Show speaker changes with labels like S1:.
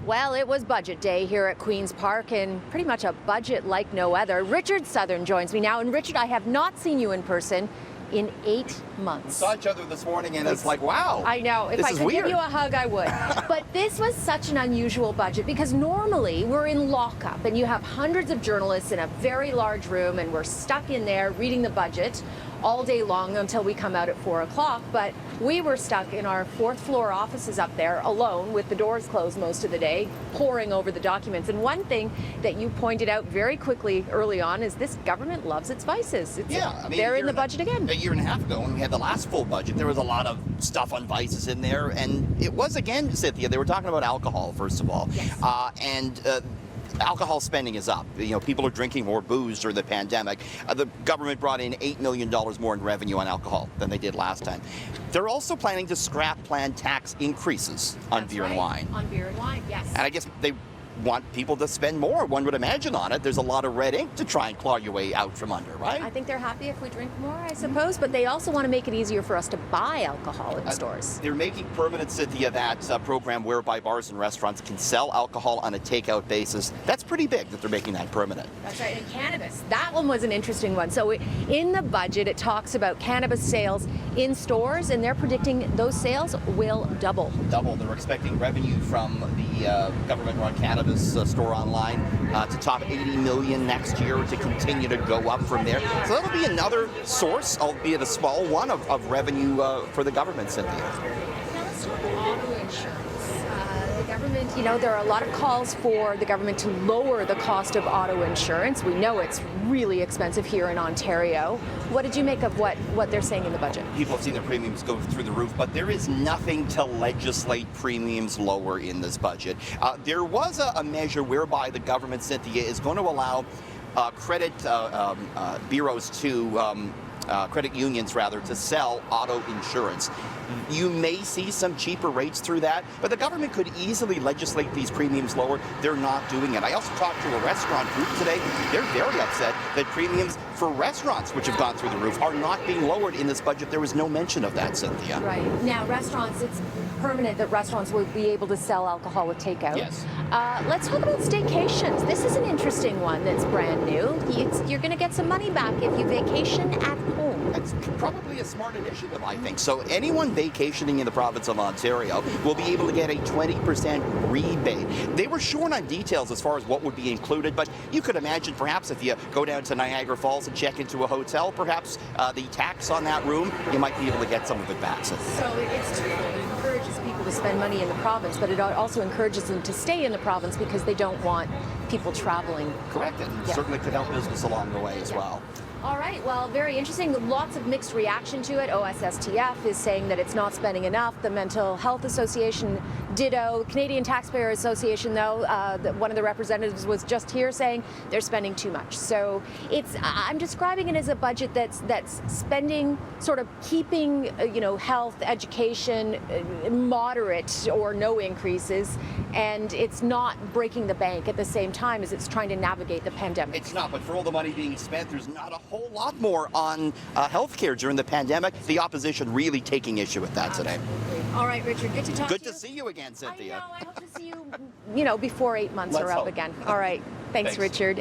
S1: Well, it was budget day here at Queen's Park, and pretty much a budget like no other. Richard Southern joins me now. And Richard, I have not seen you in person in 8 months.
S2: We saw each other this morning, and it's like, wow.
S1: I know. If I could give you a hug, I would. But this was such an unusual budget because normally we're in lockup and you have hundreds of journalists in a very large room and we're stuck in there reading the budget all day long until we come out at 4 o'clock. But we were stuck in our fourth floor offices up there alone with the doors closed most of the day, poring over the documents. And one thing that you pointed out very quickly early on is this government loves its vices. They're in the budget again.
S2: A year and a half ago, when we had the last full budget, there was a lot of stuff on vices in there. And it was, again, Cynthia, they were talking about alcohol, first of all.
S1: Yes.
S2: Alcohol spending is up. You know, people are drinking more booze during the pandemic. The government brought in $8 million more in revenue on alcohol than they did last time. They're also planning to scrap planned tax increases on beer and wine.
S1: On beer and wine, yes.
S2: And I guess they want people to spend more, one would imagine, on it. There's a lot of red ink to try and claw your way out from under, right?
S1: I think they're happy if we drink more, I suppose, but they also want to make it easier for us to buy alcohol in stores.
S2: They're making permanent, Cynthia, that program whereby bars and restaurants can sell alcohol on a takeout basis. That's pretty big that they're making that permanent.
S1: That's right, and cannabis. That one was an interesting one. So in the budget, it talks about cannabis sales in stores, and they're predicting those sales will double.
S2: They're expecting revenue from the government-run cannabis store online to top 80 million next year, to continue to go up from there. So that'll be another source, albeit a small one, of revenue for the government, Cynthia.
S1: Now let's talk auto insurance. The government, there are a lot of calls for the government to lower the cost of auto insurance. We know it's really expensive here in Ontario. What did you make of what they're saying in the budget?
S2: People have seen their premiums go through the roof, but there is nothing to legislate premiums lower in this budget. There was a measure whereby the government, Cynthia, is going to allow credit bureaus to credit unions, rather, to sell auto insurance. You may see some cheaper rates through that, but the government could easily legislate these premiums lower. They're not doing it. I also talked to a restaurant group today. They're very upset that premiums for restaurants, which have gone through the roof, are not being lowered in this budget. There was no mention of that, Cynthia.
S1: Right. Now, restaurants, it's permanent that restaurants will be able to sell alcohol with takeout.
S2: Yes.
S1: Let's talk about staycations. This is an interesting one that's brand new. You're going to get some money back if you vacation at home.
S2: It's probably a smart initiative, I think. So anyone vacationing in the province of Ontario will be able to get a 20% rebate. They were short on details as far as what would be included, but you could imagine perhaps if you go down to Niagara Falls and check into a hotel, perhaps the tax on that room, you might be able to get some of it back.
S1: So it's twofold. It encourages people to spend money in the province, but it also encourages them to stay in the province because they don't want people traveling.
S2: Correct, and certainly could help business along the way as well.
S1: All right, well, very interesting. Lots of mixed reaction to it. OSSTF is saying that it's not spending enough. The Mental Health Association, ditto. Canadian Taxpayer Association, though, one of the representatives was just here saying they're spending too much. So I'm describing it as a budget that's spending, sort of keeping, health, education, moderate or no increases, and it's not breaking the bank at the same time as it's trying to navigate the pandemic.
S2: It's not, but for all the money being spent, there's not a whole lot more on healthcare during the pandemic. The opposition really taking issue with that today.
S1: All right, Richard, good to talk to you.
S2: Good to see you again, Cynthia.
S1: I know. I hope to see you, before 8 months are up again. All right. Thanks, Richard.